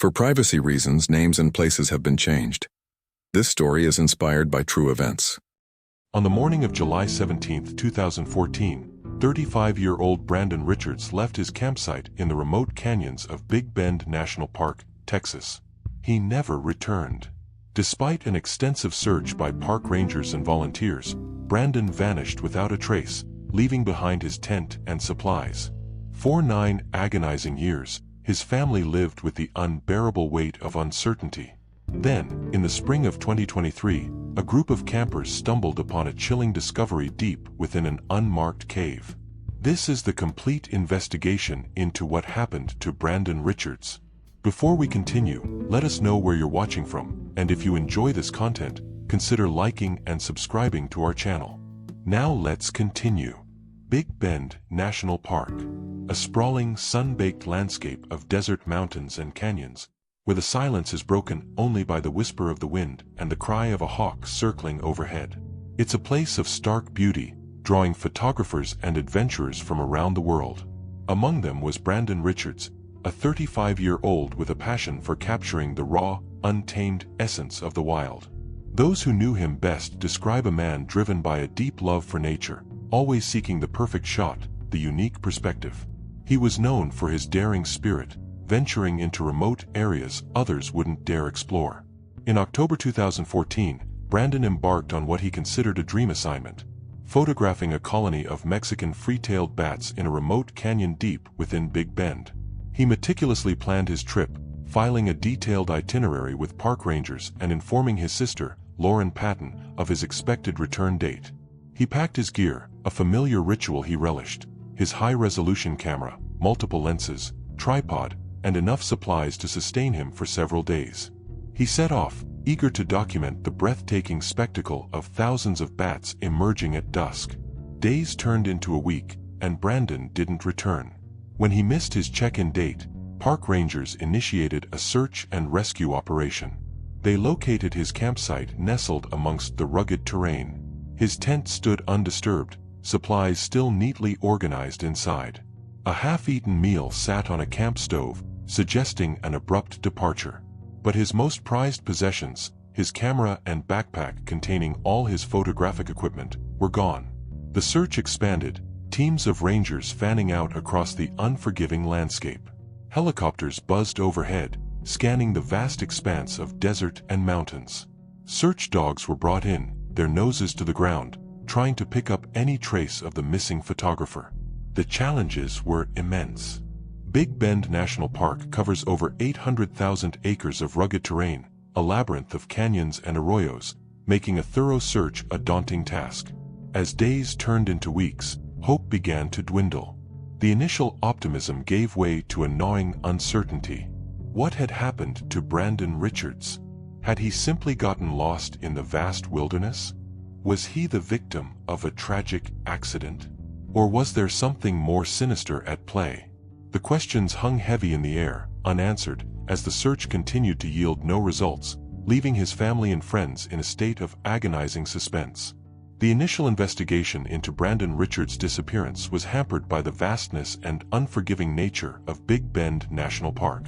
For privacy reasons, names and places have been changed. This story is inspired by true events. On the morning of July 17, 2014, 35-year-old Brandon Richards left his campsite in the remote canyons of Big Bend National Park, Texas. He never returned. Despite an extensive search by park rangers and volunteers, Brandon vanished without a trace, leaving behind his tent and supplies. For 9 agonizing years, his family lived with the unbearable weight of uncertainty. Then, in the spring of 2023, a group of campers stumbled upon a chilling discovery deep within an unmarked cave. This is the complete investigation into what happened to Brandon Richards. Before we continue, let us know where you're watching from, and if you enjoy this content, consider liking and subscribing to our channel. Now let's continue. Big Bend National Park, a sprawling, sun-baked landscape of desert mountains and canyons, where the silence is broken only by the whisper of the wind and the cry of a hawk circling overhead. It's a place of stark beauty, drawing photographers and adventurers from around the world. Among them was Brandon Richards, a 35-year-old with a passion for capturing the raw, untamed essence of the wild. Those who knew him best describe a man driven by a deep love for nature, always seeking the perfect shot, the unique perspective. He was known for his daring spirit, venturing into remote areas others wouldn't dare explore. In October 2014, Brandon embarked on what he considered a dream assignment, photographing a colony of Mexican free-tailed bats in a remote canyon deep within Big Bend. He meticulously planned his trip, filing a detailed itinerary with park rangers and informing his sister, Lauren Patton, of his expected return date. He packed his gear, a familiar ritual he relished, his high-resolution camera, multiple lenses, tripod, and enough supplies to sustain him for several days. He set off, eager to document the breathtaking spectacle of thousands of bats emerging at dusk. Days turned into a week, and Brandon didn't return. When he missed his check-in date, park rangers initiated a search and rescue operation. They located his campsite nestled amongst the rugged terrain. His tent stood undisturbed, supplies still neatly organized inside. A half-eaten meal sat on a camp stove, suggesting an abrupt departure. But his most prized possessions, his camera and backpack containing all his photographic equipment, were gone. The search expanded, teams of rangers fanning out across the unforgiving landscape. Helicopters buzzed overhead, scanning the vast expanse of desert and mountains. Search dogs were brought in, their noses to the ground, trying to pick up any trace of the missing photographer. The challenges were immense. Big Bend National Park covers over 800,000 acres of rugged terrain, a labyrinth of canyons and arroyos, making a thorough search a daunting task. As days turned into weeks, hope began to dwindle. The initial optimism gave way to a gnawing uncertainty. What had happened to Brandon Richards? Had he simply gotten lost in the vast wilderness? Was he the victim of a tragic accident? Or was there something more sinister at play? The questions hung heavy in the air, unanswered, as the search continued to yield no results, leaving his family and friends in a state of agonizing suspense. The initial investigation into Brandon Richards' disappearance was hampered by the vastness and unforgiving nature of Big Bend National Park.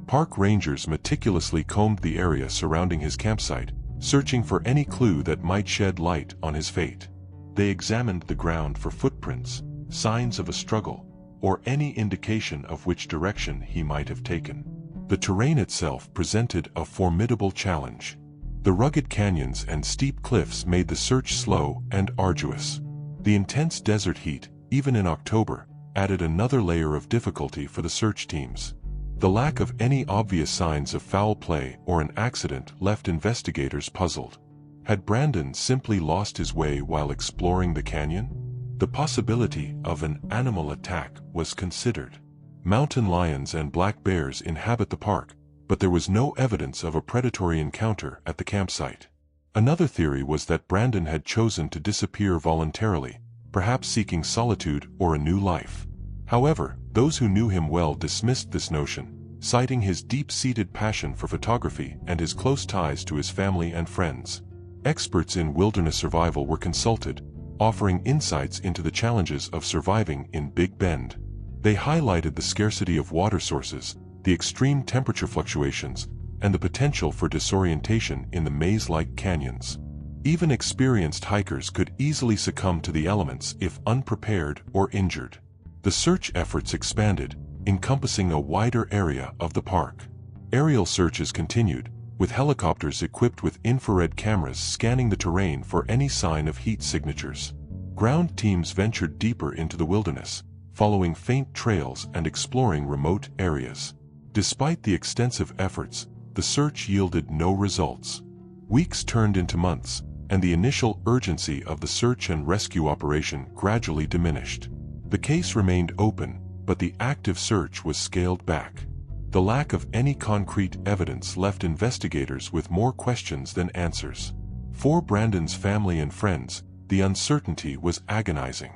Park rangers meticulously combed the area surrounding his campsite, searching for any clue that might shed light on his fate. They examined the ground for footprints, signs of a struggle, or any indication of which direction he might have taken. The terrain itself presented a formidable challenge. The rugged canyons and steep cliffs made the search slow and arduous. The intense desert heat, even in October, added another layer of difficulty for the search teams. The lack of any obvious signs of foul play or an accident left investigators puzzled. Had Brandon simply lost his way while exploring the canyon? The possibility of an animal attack was considered. Mountain lions and black bears inhabit the park, but there was no evidence of a predatory encounter at the campsite. Another theory was that Brandon had chosen to disappear voluntarily, perhaps seeking solitude or a new life. However, those who knew him well dismissed this notion, citing his deep-seated passion for photography and his close ties to his family and friends. Experts in wilderness survival were consulted, offering insights into the challenges of surviving in Big Bend. They highlighted the scarcity of water sources, the extreme temperature fluctuations, and the potential for disorientation in the maze-like canyons. Even experienced hikers could easily succumb to the elements if unprepared or injured. The search efforts expanded, encompassing a wider area of the park. Aerial searches continued, with helicopters equipped with infrared cameras scanning the terrain for any sign of heat signatures. Ground teams ventured deeper into the wilderness, following faint trails and exploring remote areas. Despite the extensive efforts, the search yielded no results. Weeks turned into months, and the initial urgency of the search and rescue operation gradually diminished. The case remained open, but the active search was scaled back. The lack of any concrete evidence left investigators with more questions than answers. For Brandon's family and friends, the uncertainty was agonizing.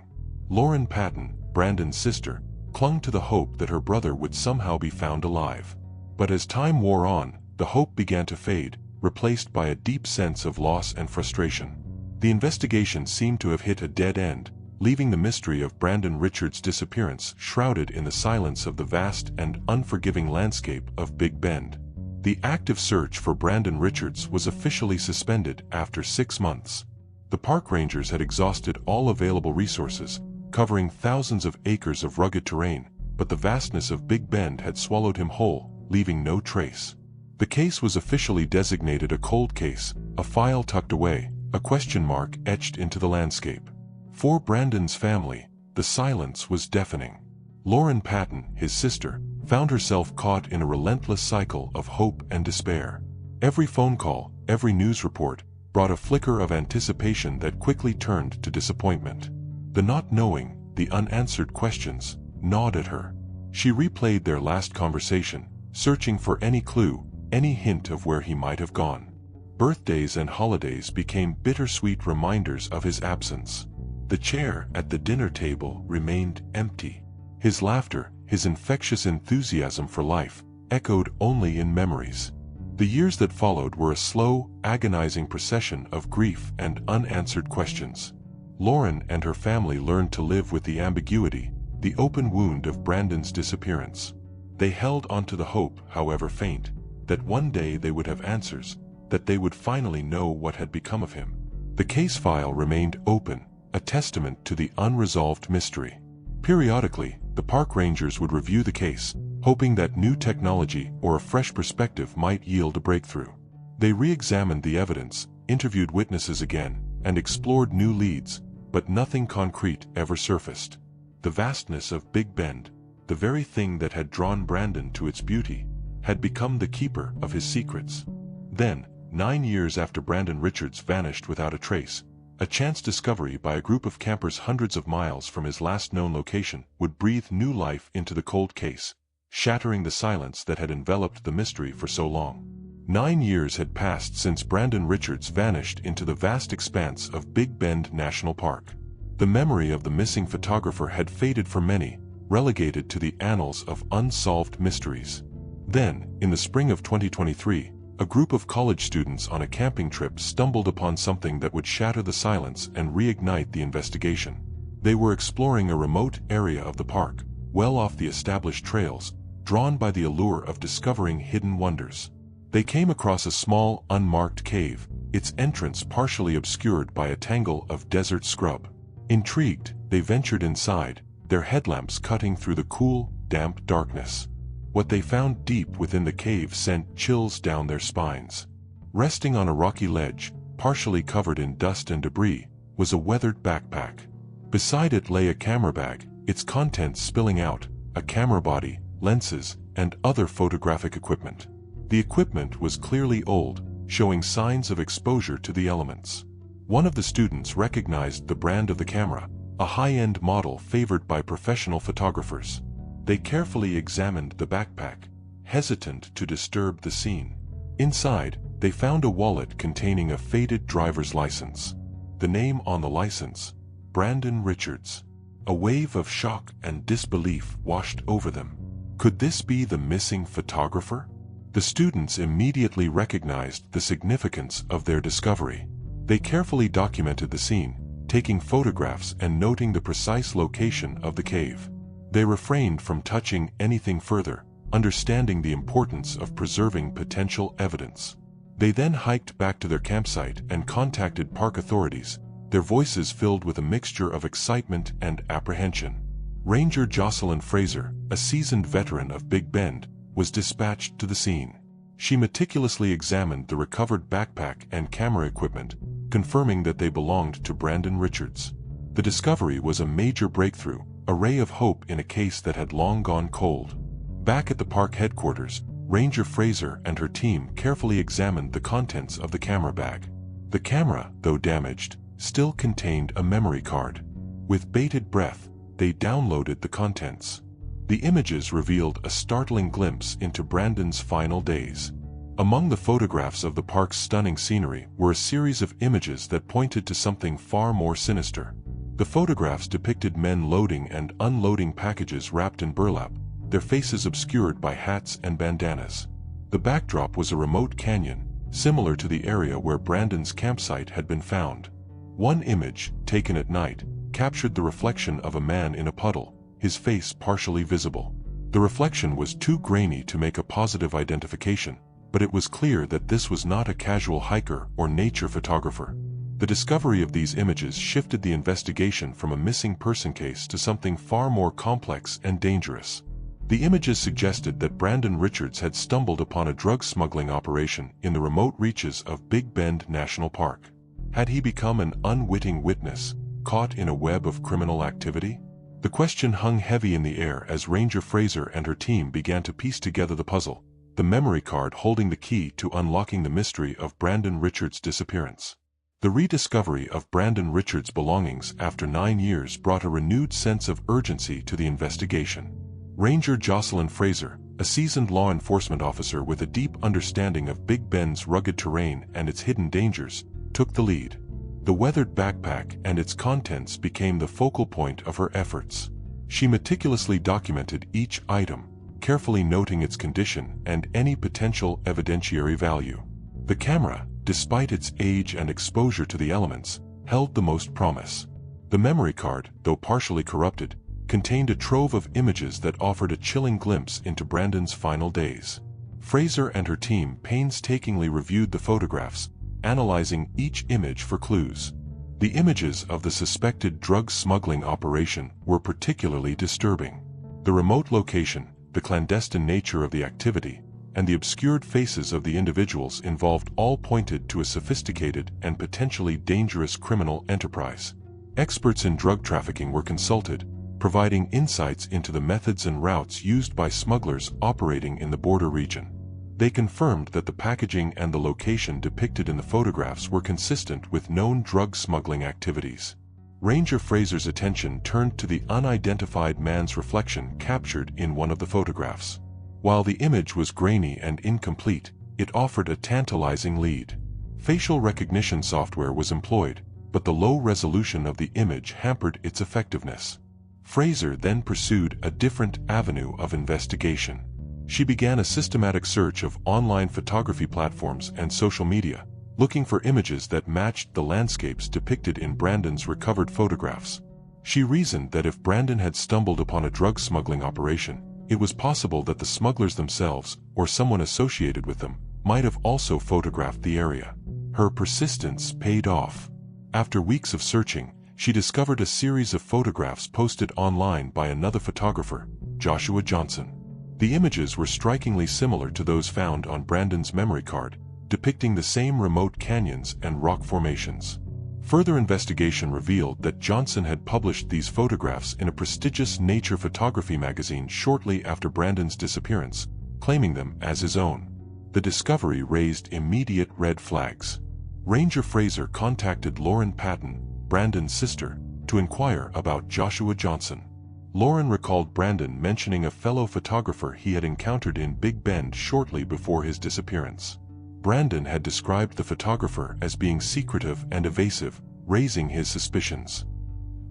Lauren Patton, Brandon's sister, clung to the hope that her brother would somehow be found alive. But as time wore on, the hope began to fade, replaced by a deep sense of loss and frustration. The investigation seemed to have hit a dead end, leaving the mystery of Brandon Richards' disappearance shrouded in the silence of the vast and unforgiving landscape of Big Bend. The active search for Brandon Richards was officially suspended after 6 months. The park rangers had exhausted all available resources, covering thousands of acres of rugged terrain, but the vastness of Big Bend had swallowed him whole, leaving no trace. The case was officially designated a cold case, a file tucked away, a question mark etched into the landscape. For Brandon's family, the silence was deafening. Lauren Patton, his sister, found herself caught in a relentless cycle of hope and despair. Every phone call, every news report, brought a flicker of anticipation that quickly turned to disappointment. The not knowing, the unanswered questions, gnawed at her. She replayed their last conversation, searching for any clue, any hint of where he might have gone. Birthdays and holidays became bittersweet reminders of his absence. The chair at the dinner table remained empty. His laughter, his infectious enthusiasm for life, echoed only in memories. The years that followed were a slow, agonizing procession of grief and unanswered questions. Lauren and her family learned to live with the ambiguity, the open wound of Brandon's disappearance. They held onto the hope, however faint, that one day they would have answers, that they would finally know what had become of him. The case file remained open, a testament to the unresolved mystery. Periodically, the park rangers would review the case, hoping that new technology or a fresh perspective might yield a breakthrough. They re-examined the evidence, interviewed witnesses again, and explored new leads, but nothing concrete ever surfaced. The vastness of Big Bend, the very thing that had drawn Brandon to its beauty, had become the keeper of his secrets. Then, 9 years after Brandon Richards vanished without a trace, a chance discovery by a group of campers hundreds of miles from his last known location would breathe new life into the cold case, shattering the silence that had enveloped the mystery for so long. 9 years had passed since Brandon Richards vanished into the vast expanse of Big Bend National Park. The memory of the missing photographer had faded for many, relegated to the annals of unsolved mysteries. Then, in the spring of 2023, a group of college students on a camping trip stumbled upon something that would shatter the silence and reignite the investigation. They were exploring a remote area of the park, well off the established trails, drawn by the allure of discovering hidden wonders. They came across a small, unmarked cave, its entrance partially obscured by a tangle of desert scrub. Intrigued, they ventured inside, their headlamps cutting through the cool, damp darkness. What they found deep within the cave sent chills down their spines. Resting on a rocky ledge, partially covered in dust and debris, was a weathered backpack. Beside it lay a camera bag, its contents spilling out, a camera body, lenses, and other photographic equipment. The equipment was clearly old, showing signs of exposure to the elements. One of the students recognized the brand of the camera, a high-end model favored by professional photographers. They carefully examined the backpack, hesitant to disturb the scene. Inside, they found a wallet containing a faded driver's license. The name on the license, Brandon Richards. A wave of shock and disbelief washed over them. Could this be the missing photographer? The students immediately recognized the significance of their discovery. They carefully documented the scene, taking photographs and noting the precise location of the cave. They refrained from touching anything further, understanding the importance of preserving potential evidence. They then hiked back to their campsite and contacted park authorities, their voices filled with a mixture of excitement and apprehension. Ranger Jocelyn Fraser, a seasoned veteran of Big Bend, was dispatched to the scene. She meticulously examined the recovered backpack and camera equipment, confirming that they belonged to Brandon Richards. The discovery was a major breakthrough, a ray of hope in a case that had long gone cold. Back at the park headquarters, Ranger Fraser and her team carefully examined the contents of the camera bag. The camera, though damaged, still contained a memory card. With bated breath, they downloaded the contents. The images revealed a startling glimpse into Brandon's final days. Among the photographs of the park's stunning scenery were a series of images that pointed to something far more sinister. The photographs depicted men loading and unloading packages wrapped in burlap, their faces obscured by hats and bandanas. The backdrop was a remote canyon, similar to the area where Brandon's campsite had been found. One image, taken at night, captured the reflection of a man in a puddle, his face partially visible. The reflection was too grainy to make a positive identification, but it was clear that this was not a casual hiker or nature photographer. The discovery of these images shifted the investigation from a missing person case to something far more complex and dangerous. The images suggested that Brandon Richards had stumbled upon a drug smuggling operation in the remote reaches of Big Bend National Park. Had he become an unwitting witness, caught in a web of criminal activity? The question hung heavy in the air as Ranger Fraser and her team began to piece together the puzzle, the memory card holding the key to unlocking the mystery of Brandon Richards' disappearance. The rediscovery of Brandon Richards' belongings after 9 years brought a renewed sense of urgency to the investigation. Ranger Jocelyn Fraser, a seasoned law enforcement officer with a deep understanding of Big Bend's rugged terrain and its hidden dangers, took the lead. The weathered backpack and its contents became the focal point of her efforts. She meticulously documented each item, carefully noting its condition and any potential evidentiary value. The camera, despite its age and exposure to the elements, held the most promise. The memory card, though partially corrupted, contained a trove of images that offered a chilling glimpse into Brandon's final days. Fraser and her team painstakingly reviewed the photographs, analyzing each image for clues. The images of the suspected drug smuggling operation were particularly disturbing. The remote location, the clandestine nature of the activity, and the obscured faces of the individuals involved all pointed to a sophisticated and potentially dangerous criminal enterprise. Experts in drug trafficking were consulted, providing insights into the methods and routes used by smugglers operating in the border region. They confirmed that the packaging and the location depicted in the photographs were consistent with known drug smuggling activities. Ranger Fraser's attention turned to the unidentified man's reflection captured in one of the photographs. While the image was grainy and incomplete, it offered a tantalizing lead. Facial recognition software was employed, but the low resolution of the image hampered its effectiveness. Fraser then pursued a different avenue of investigation. She began a systematic search of online photography platforms and social media, looking for images that matched the landscapes depicted in Brandon's recovered photographs. She reasoned that if Brandon had stumbled upon a drug smuggling operation, it was possible that the smugglers themselves, or someone associated with them, might have also photographed the area. Her persistence paid off. After weeks of searching, she discovered a series of photographs posted online by another photographer, Joshua Johnson. The images were strikingly similar to those found on Brandon's memory card, depicting the same remote canyons and rock formations. Further investigation revealed that Johnson had published these photographs in a prestigious nature photography magazine shortly after Brandon's disappearance, claiming them as his own. The discovery raised immediate red flags. Ranger Fraser contacted Lauren Patton, Brandon's sister, to inquire about Joshua Johnson. Lauren recalled Brandon mentioning a fellow photographer he had encountered in Big Bend shortly before his disappearance. Brandon had described the photographer as being secretive and evasive, raising his suspicions.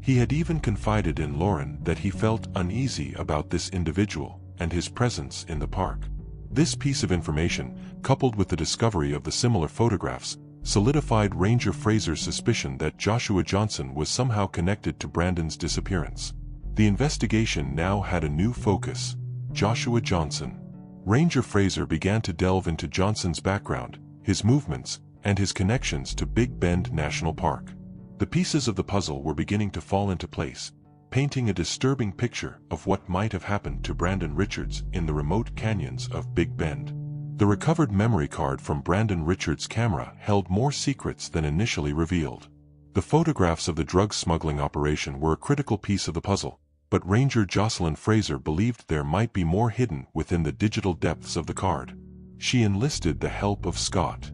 He had even confided in Lauren that he felt uneasy about this individual and his presence in the park. This piece of information, coupled with the discovery of the similar photographs, solidified Ranger Fraser's suspicion that Joshua Johnson was somehow connected to Brandon's disappearance. The investigation now had a new focus: Joshua Johnson. Ranger Fraser began to delve into Johnson's background, his movements, and his connections to Big Bend National Park. The pieces of the puzzle were beginning to fall into place, painting a disturbing picture of what might have happened to Brandon Richards in the remote canyons of Big Bend. The recovered memory card from Brandon Richards' camera held more secrets than initially revealed. The photographs of the drug smuggling operation were a critical piece of the puzzle, but Ranger Jocelyn Fraser believed there might be more hidden within the digital depths of the card. She enlisted the help of Scott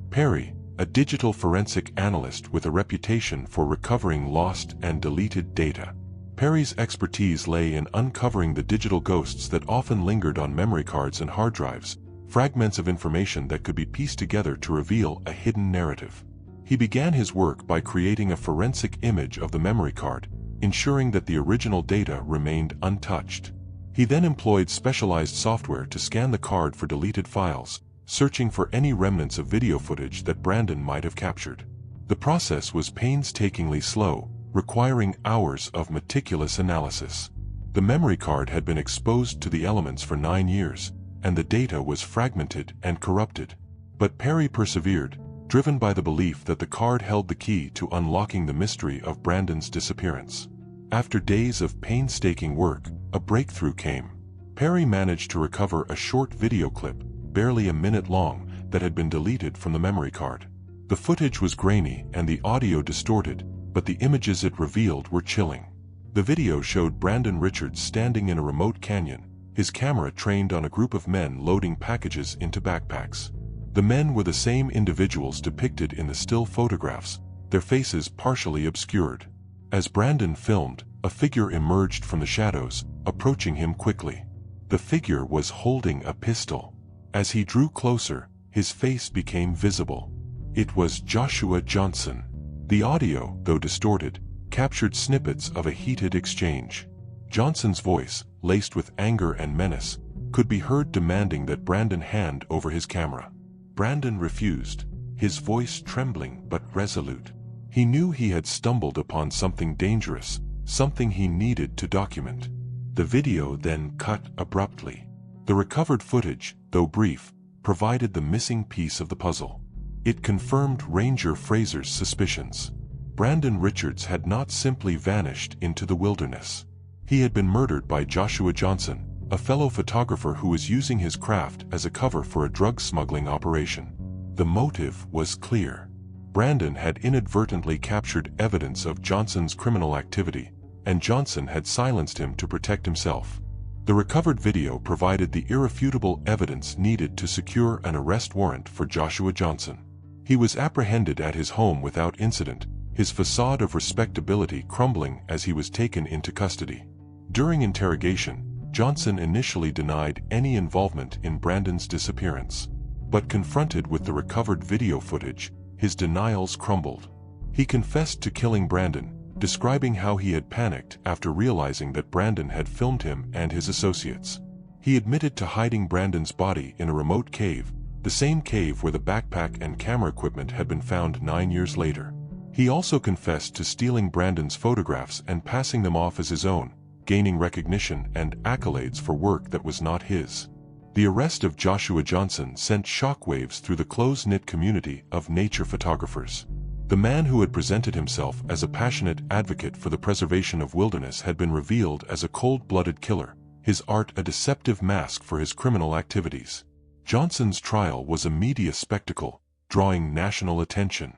Perry, a digital forensic analyst with a reputation for recovering lost and deleted data. Perry's expertise lay in uncovering the digital ghosts that often lingered on memory cards and hard drives, fragments of information that could be pieced together to reveal a hidden narrative. He began his work by creating a forensic image of the memory card, ensuring that the original data remained untouched. He then employed specialized software to scan the card for deleted files, searching for any remnants of video footage that Brandon might have captured. The process was painstakingly slow, requiring hours of meticulous analysis. The memory card had been exposed to the elements for 9 years, and the data was fragmented and corrupted. But Perry persevered, driven by the belief that the card held the key to unlocking the mystery of Brandon's disappearance. After days of painstaking work, a breakthrough came. Perry managed to recover a short video clip, barely a minute long, that had been deleted from the memory card. The footage was grainy and the audio distorted, but the images it revealed were chilling. The video showed Brandon Richards standing in a remote canyon, his camera trained on a group of men loading packages into backpacks. The men were the same individuals depicted in the still photographs, their faces partially obscured. As Brandon filmed, a figure emerged from the shadows, approaching him quickly. The figure was holding a pistol. As he drew closer, his face became visible. It was Joshua Johnson. The audio, though distorted, captured snippets of a heated exchange. Johnson's voice, laced with anger and menace, could be heard demanding that Brandon hand over his camera. Brandon refused, his voice trembling but resolute. He knew he had stumbled upon something dangerous, something he needed to document. The video then cut abruptly. The recovered footage, though brief, provided the missing piece of the puzzle. It confirmed Ranger Fraser's suspicions. Brandon Richards had not simply vanished into the wilderness. He had been murdered by Joshua Johnson, a fellow photographer who was using his craft as a cover for a drug smuggling operation. The motive was clear. Brandon had inadvertently captured evidence of Johnson's criminal activity, and Johnson had silenced him to protect himself. The recovered video provided the irrefutable evidence needed to secure an arrest warrant for Joshua Johnson. He was apprehended at his home without incident, his facade of respectability crumbling as he was taken into custody. During interrogation, Johnson initially denied any involvement in Brandon's disappearance. But confronted with the recovered video footage, his denials crumbled. He confessed to killing Brandon, describing how he had panicked after realizing that Brandon had filmed him and his associates. He admitted to hiding Brandon's body in a remote cave, the same cave where the backpack and camera equipment had been found 9 years later. He also confessed to stealing Brandon's photographs and passing them off as his own, gaining recognition and accolades for work that was not his. The arrest of Joshua Johnson sent shockwaves through the close-knit community of nature photographers. The man who had presented himself as a passionate advocate for the preservation of wilderness had been revealed as a cold-blooded killer, his art a deceptive mask for his criminal activities. Johnson's trial was a media spectacle, drawing national attention.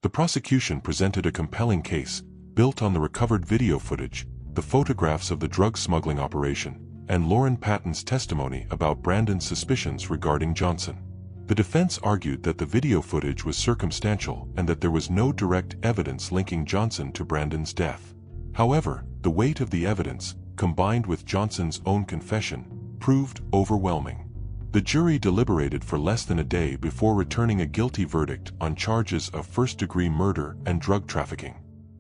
The prosecution presented a compelling case, built on the recovered video footage, the photographs of the drug smuggling operation, and Lauren Patton's testimony about Brandon's suspicions regarding Johnson. The defense argued that the video footage was circumstantial and that there was no direct evidence linking Johnson to Brandon's death. However, the weight of the evidence, combined with Johnson's own confession, proved overwhelming. The jury deliberated for less than a day before returning a guilty verdict on charges of first-degree murder and drug trafficking.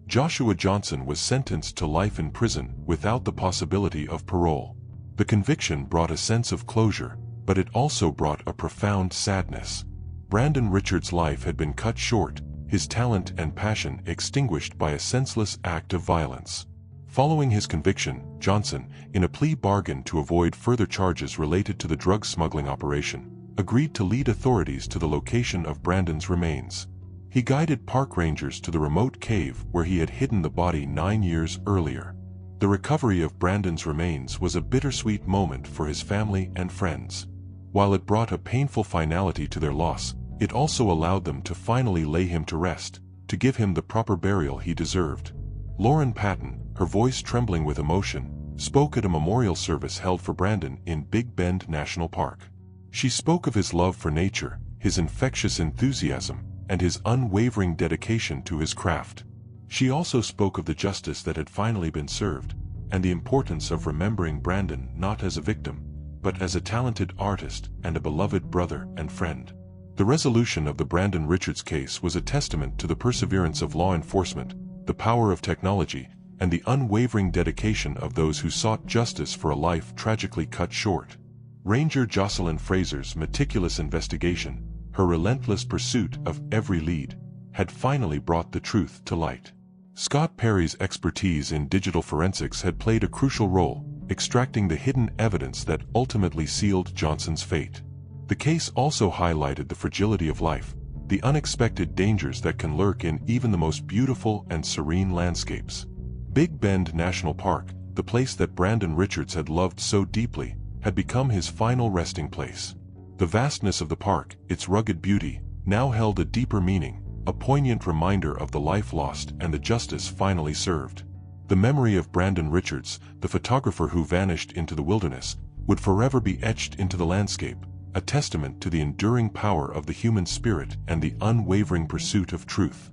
Joshua Johnson was sentenced to life in prison without the possibility of parole. The conviction brought a sense of closure, but it also brought a profound sadness. Brandon Richards' life had been cut short, his talent and passion extinguished by a senseless act of violence. Following his conviction, Johnson, in a plea bargain to avoid further charges related to the drug smuggling operation, agreed to lead authorities to the location of Brandon's remains. He guided park rangers to the remote cave where he had hidden the body 9 years earlier. The recovery of Brandon's remains was a bittersweet moment for his family and friends. While it brought a painful finality to their loss, it also allowed them to finally lay him to rest, to give him the proper burial he deserved. Lauren Patton, her voice trembling with emotion, spoke at a memorial service held for Brandon in Big Bend National Park. She spoke of his love for nature, his infectious enthusiasm, and his unwavering dedication to his craft. She also spoke of the justice that had finally been served, and the importance of remembering Brandon not as a victim, but as a talented artist and a beloved brother and friend. The resolution of the Brandon Richards case was a testament to the perseverance of law enforcement, the power of technology, and the unwavering dedication of those who sought justice for a life tragically cut short. Ranger Jocelyn Fraser's meticulous investigation, her relentless pursuit of every lead, had finally brought the truth to light. Scott Perry's expertise in digital forensics had played a crucial role, extracting the hidden evidence that ultimately sealed Johnson's fate. The case also highlighted the fragility of life, the unexpected dangers that can lurk in even the most beautiful and serene landscapes. Big Bend National Park, the place that Brandon Richards had loved so deeply, had become his final resting place. The vastness of the park, its rugged beauty, now held a deeper meaning, a poignant reminder of the life lost and the justice finally served. The memory of Brandon Richards, the photographer who vanished into the wilderness, would forever be etched into the landscape, a testament to the enduring power of the human spirit and the unwavering pursuit of truth.